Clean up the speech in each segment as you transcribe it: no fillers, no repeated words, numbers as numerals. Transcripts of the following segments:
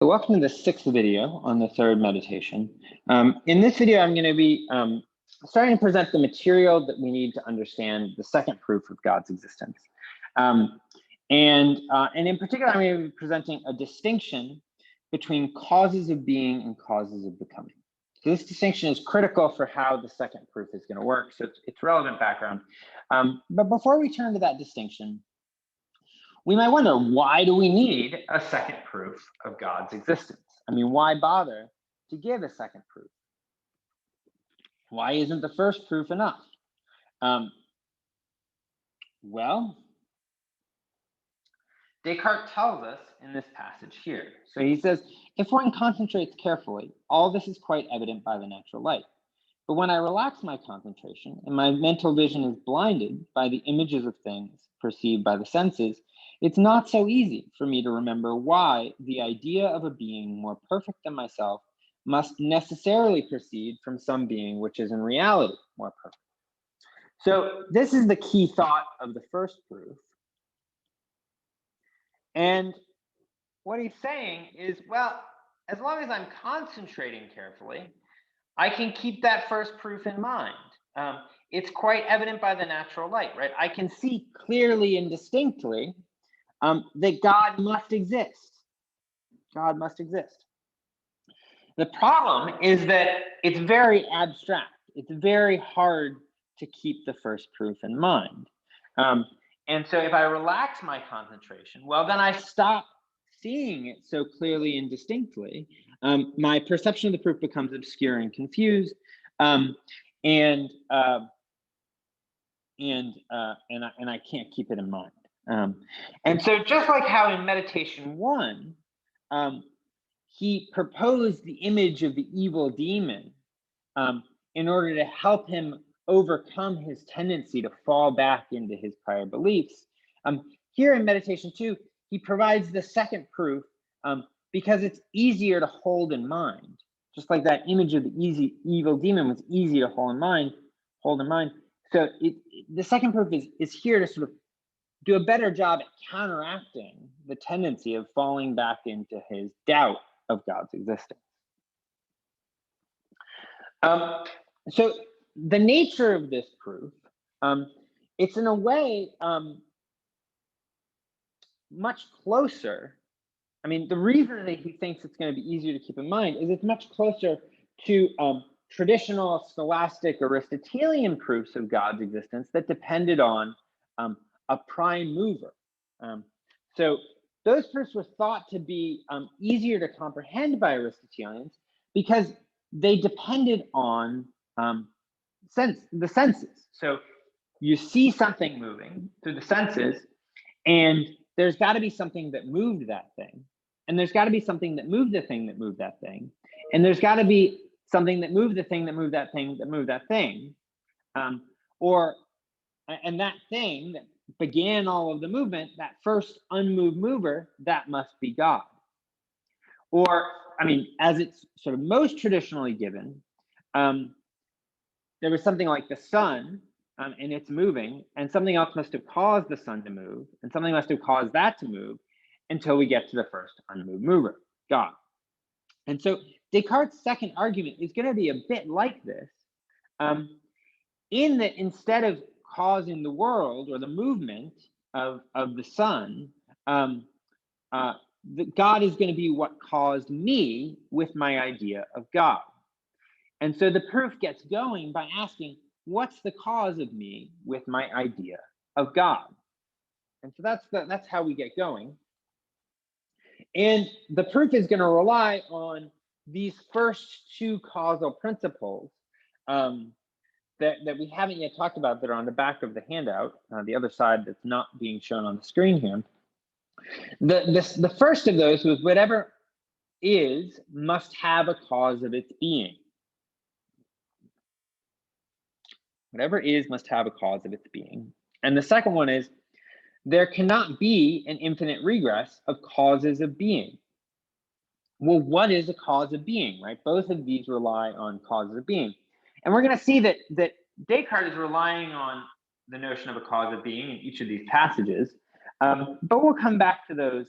So welcome to the sixth video on the third meditation. In this video, I'm going to be starting to present the material that we need to understand the second proof of God's existence. And in particular, I'm going to be presenting a distinction between causes of being and causes of becoming. So this distinction is critical for how the second proof is going to work. So it's relevant background. But before we turn to that distinction, we might wonder, why do we need a second proof of God's existence? I mean, why bother to give a second proof? Why isn't the first proof enough? Well, Descartes tells us in this passage here. So he says, if one concentrates carefully, all this is quite evident by the natural light. But when I relax my concentration and my mental vision is blinded by the images of things perceived by the senses, it's not so easy for me to remember why the idea of a being more perfect than myself must necessarily proceed from some being which is in reality more perfect. So this is the key thought of the first proof. And what he's saying is, well, as long as I'm concentrating carefully, I can keep that first proof in mind. It's quite evident by the natural light, right? I can see clearly and distinctly that God must exist. God must exist. The problem is that it's very abstract. It's very hard to keep the first proof in mind. And so if I relax my concentration, well, then I stop seeing it so clearly and distinctly. My perception of the proof becomes obscure and confused. And I can't keep it in mind. And so just like how in meditation 1, he proposed the image of the evil demon in order to help him overcome his tendency to fall back into his prior beliefs. Here in meditation 2, he provides the second proof because it's easier to hold in mind. Just like that image of the evil demon was easy to hold in mind. So the second proof is here to sort of do a better job at counteracting the tendency of falling back into his doubt of God's existence. So the nature of this proof, it's in a way much closer. I mean, the reason that he thinks it's going to be easier to keep in mind is it's much closer to traditional scholastic Aristotelian proofs of God's existence that depended on a prime mover. So those proofs were thought to be easier to comprehend by Aristotelians because they depended on the senses. So you see something moving through the senses, and there's got to be something that moved that thing. And there's got to be something that moved the thing that moved that thing. And there's got to be something that moved the thing that moved that thing that moved that thing. And that thing that began all of the movement, that first unmoved mover, that must be God. Or, I mean, as it's sort of most traditionally given, there was something like the sun, and it's moving, and something else must have caused the sun to move, and something must have caused that to move until we get to the first unmoved mover, God. And so Descartes' second argument is going to be a bit like this, in that instead of causing the world or the movement of the sun, God is going to be what caused me with my idea of God. And so the proof gets going by asking, what's the cause of me with my idea of God? And so that's how we get going. And the proof is going to rely on these first two causal principles that we haven't yet talked about, that are on the back of the handout, the other side that's not being shown on the screen here. The first of those was whatever is must have a cause of its being. Whatever is must have a cause of its being. And the second one is, there cannot be an infinite regress of causes of being. Well, what is a cause of being, right? Both of these rely on causes of being. And we're going to see that Descartes is relying on the notion of a cause of being in each of these passages. But we'll come back to those.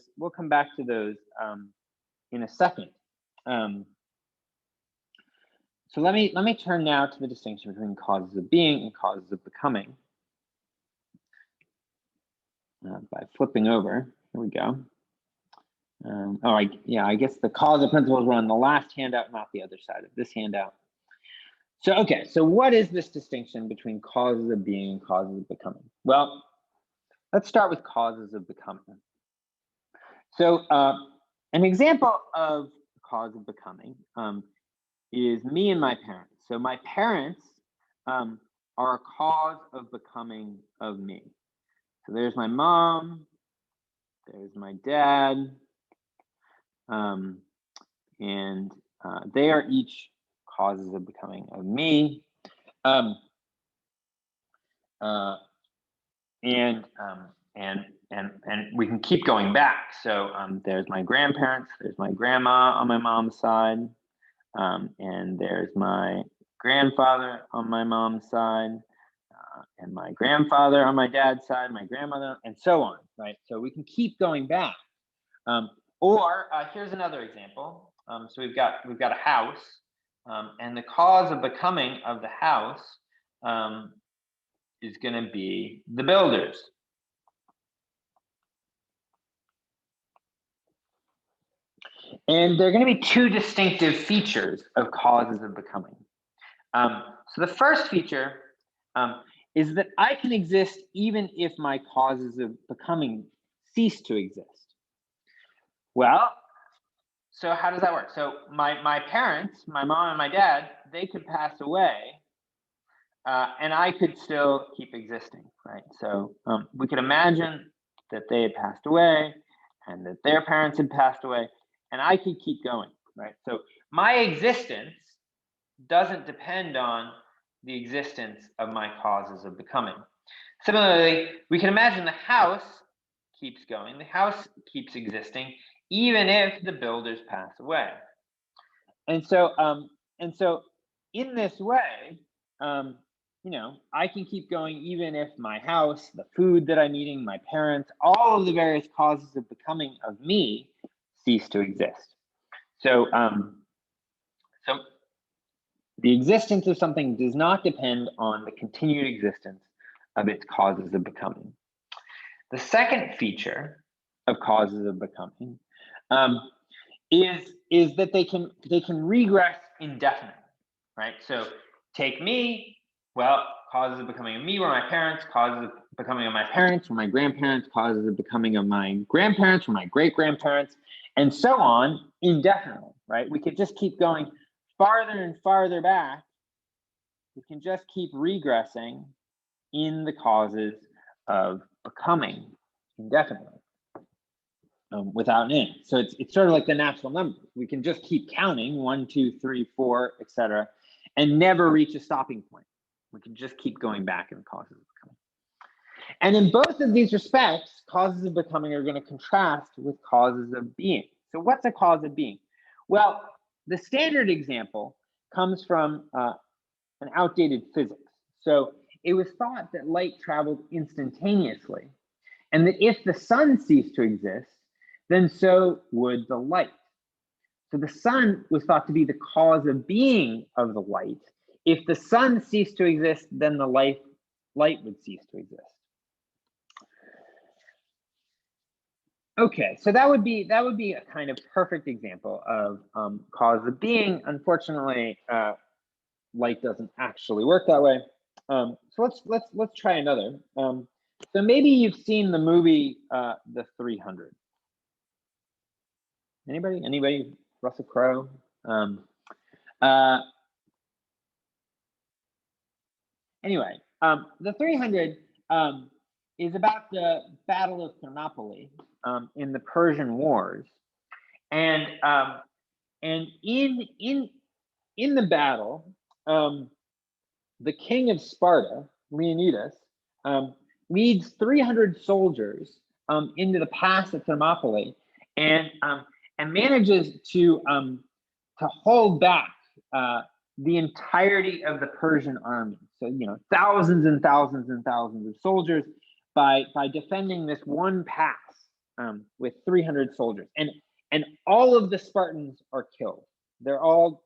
in a second. So let me turn now to the distinction between causes of being and causes of becoming. By flipping over, here we go. I guess the causal principles were on the last handout, not the other side of this handout. So, okay, so what is this distinction between causes of being and causes of becoming? Well, let's start with causes of becoming. So an example of cause of becoming is me and my parents. So my parents are a cause of becoming of me. So there's my mom, there's my dad, and they are each causes of becoming of me. And we can keep going back. So there's my grandparents, there's my grandma on my mom's side, and there's my grandfather on my mom's side, and my grandfather on my dad's side, my grandmother, and so on, right? So we can keep going back. Or here's another example. So we've got a house, and the cause of becoming of the house is going to be the builders. And there are going to be two distinctive features of causes of becoming. So the first feature is that I can exist even if my causes of becoming cease to exist. Well, so how does that work? So my parents, my mom and my dad, they could pass away, and I could still keep existing, right? So we could imagine that they had passed away and that their parents had passed away, and I could keep going, right? So my existence doesn't depend on the existence of my causes of becoming. Similarly, we can imagine the house keeps going, the house keeps existing, even if the builders pass away. And so in this way, I can keep going even if my house, the food that I'm eating, my parents, all of the various causes of becoming of me cease to exist. So the existence of something does not depend on the continued existence of its causes of becoming. The second feature of causes of becoming is that they can regress indefinitely, right? So take me, well, causes of becoming of me were my parents, causes of becoming of my parents were my grandparents, causes of becoming of my grandparents were my great-grandparents, and so on indefinitely, right? We could just keep going farther and farther back. We can just keep regressing in the causes of becoming indefinitely without an end. So it's sort of like the natural numbers. We can just keep counting 1, 2, 3, 4, etc., and never reach a stopping point. We can just keep going back in the causes of becoming. And in both of these respects, causes of becoming are going to contrast with causes of being. So what's a cause of being? Well, the standard example comes from an outdated physics. So it was thought that light traveled instantaneously, and that if the sun ceased to exist, then so would the light. So the sun was thought to be the cause of being of the light. If the sun ceased to exist, then the light would cease to exist. Okay, so that would be a kind of perfect example of cause of being. Unfortunately, light doesn't actually work that way. So let's try another. So maybe you've seen the movie The 300. Anybody? Russell Crowe. Anyway, The 300 is about the Battle of Thermopylae in the Persian Wars, and in the battle, the king of Sparta, Leonidas, leads 300 soldiers into the pass of Thermopylae, and manages to hold back the entirety of the Persian army. So thousands and thousands and thousands of soldiers by defending this one pass with 300 soldiers. And and all of the Spartans are killed. They're all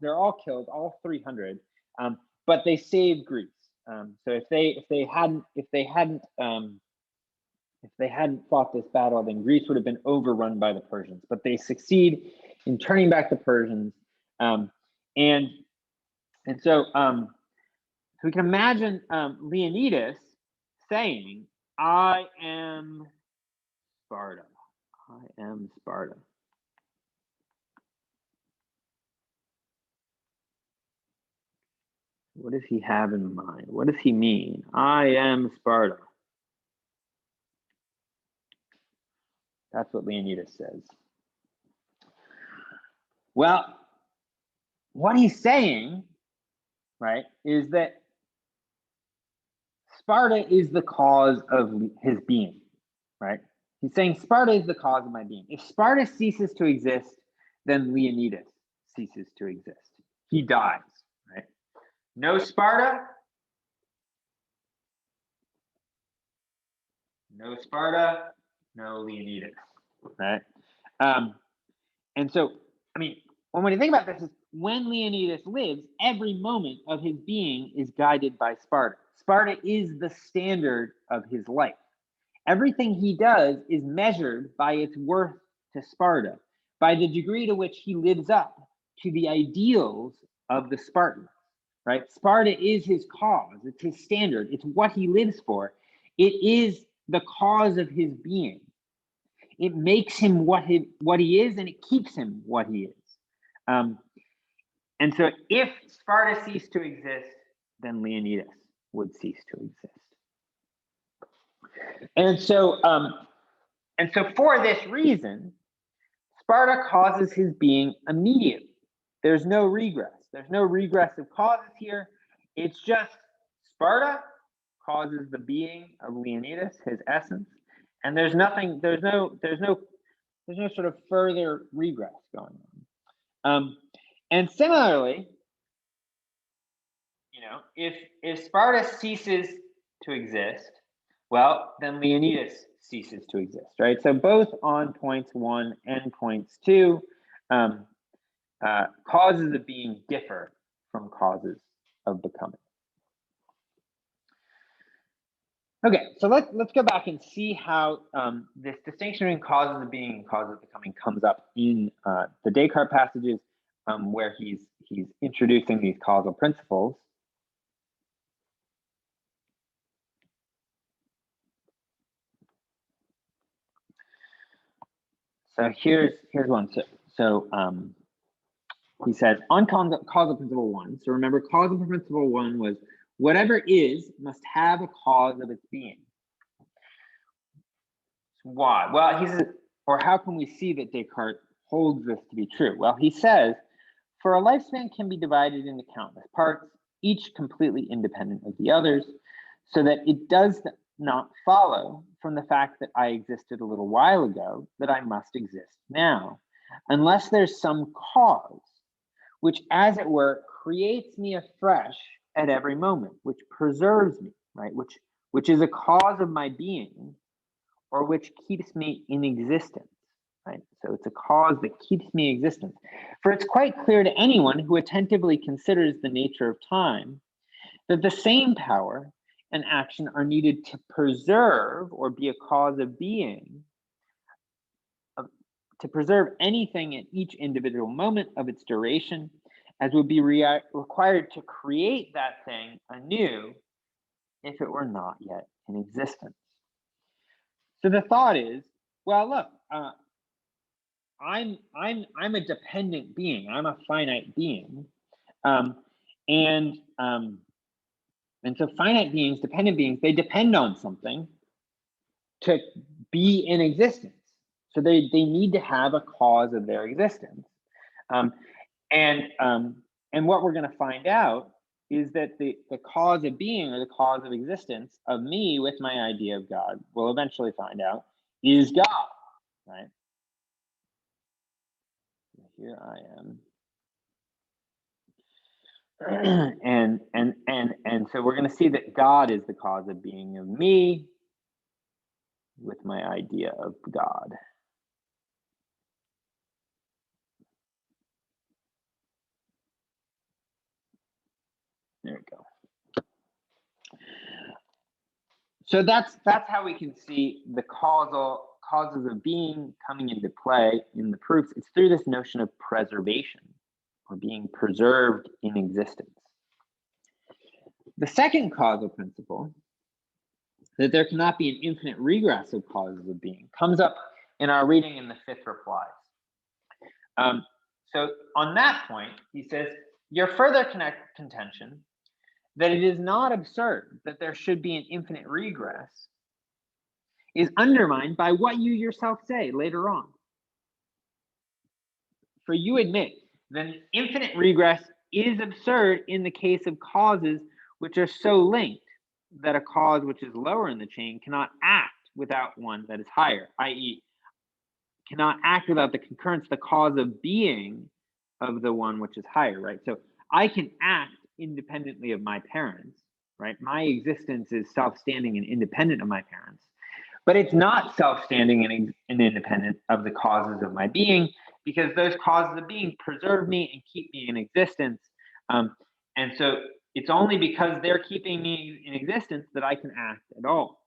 killed, all 300, but they save Greece. So if they hadn't fought this battle, then Greece would have been overrun by the Persians. But they succeed in turning back the Persians, and so we can imagine Leonidas saying, "I am Sparta. I am Sparta." What does he have in mind? What does he mean? I am Sparta. That's what Leonidas says. Well, what he's saying, right, is that Sparta is the cause of his being, right? He's saying Sparta is the cause of my being. If Sparta ceases to exist, then Leonidas ceases to exist. He dies, right? No Sparta, no Sparta, no Leonidas, right? And so, I mean, when you think about this, is when Leonidas lives, every moment of his being is guided by Sparta. Sparta is the standard of his life. Everything he does is measured by its worth to Sparta, by the degree to which he lives up to the ideals of the Spartans, right? Sparta is his cause, it's his standard, it's what he lives for. It is the cause of his being. It makes him what he is, and it keeps him what he is. And so if Sparta ceased to exist, then Leonidas would cease to exist. And so for this reason, Sparta causes his being immediately. There's no regress. There's no regressive causes here. It's just Sparta causes the being of Leonidas, his essence, and there's no sort of further regress going on. And similarly, if Sparta ceases to exist, well, then Leonidas ceases to exist, right? So both on points 1 and points 2, causes of being differ from causes of becoming. Okay, so let's go back and see how this distinction between causes of being and causes of becoming comes up in the Descartes passages, where he's introducing these causal principles. So here's one. So he says on causal principle 1. So remember, causal principle 1 was whatever is must have a cause of its being. Why? Well, or how can we see that Descartes holds this to be true? Well, he says, for a lifespan can be divided into countless parts, each completely independent of the others, so that it does not follow from the fact that I existed a little while ago that I must exist now, unless there's some cause, which, as it were, creates me afresh at every moment, which preserves me, right? Which is a cause of my being, or which keeps me in existence, right? So it's a cause that keeps me in existence. For it's quite clear to anyone who attentively considers the nature of time that the same power and action are needed to preserve or be a cause of being, to preserve anything at each individual moment of its duration, as would be required to create that thing anew if it were not yet in existence. So the thought is, well, look, I'm a dependent being. I'm a finite being, and so finite beings, dependent beings, they depend on something to be in existence. So they need to have a cause of their existence, and what we're going to find out is that the cause of being, or the cause of existence of me with my idea of God, we'll eventually find out, is God, right? Here I am. And so we're going to see that God is the cause of being of me with my idea of God. There we go. So that's how we can see the causes of being coming into play in the proofs. It's through this notion of preservation, or being preserved in existence. The second causal principle, that there cannot be an infinite regress of causes of being, comes up in our reading in the fifth replies. So on that point, he says, your further contention that it is not absurd that there should be an infinite regress is undermined by what you yourself say later on. For you admit that an infinite regress is absurd in the case of causes which are so linked that a cause which is lower in the chain cannot act without one that is higher, i.e., cannot act without the concurrence, the cause of being of the one which is higher, right? So I can act independently of my parents, right? My existence is self-standing and independent of my parents, but it's not self-standing and independent of the causes of my being, because those causes of being preserve me and keep me in existence. And so it's only because they're keeping me in existence that I can act at all.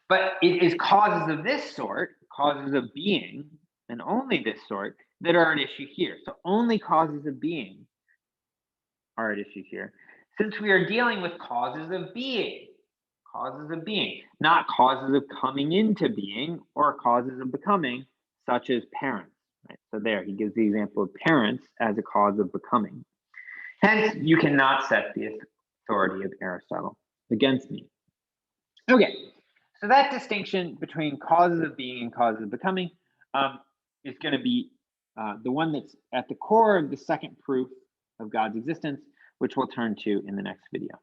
But it is causes of this sort, causes of being, and only this sort, that are at issue here. So only causes of being are at issue here, since we are dealing with causes of being, not causes of coming into being or causes of becoming, such as parents. Right? So there, he gives the example of parents as a cause of becoming. Hence, you cannot set the authority of Aristotle against me. Okay, so that distinction between causes of being and causes of becoming is going to be the one that's at the core of the second proof of God's existence, which we'll turn to in the next video.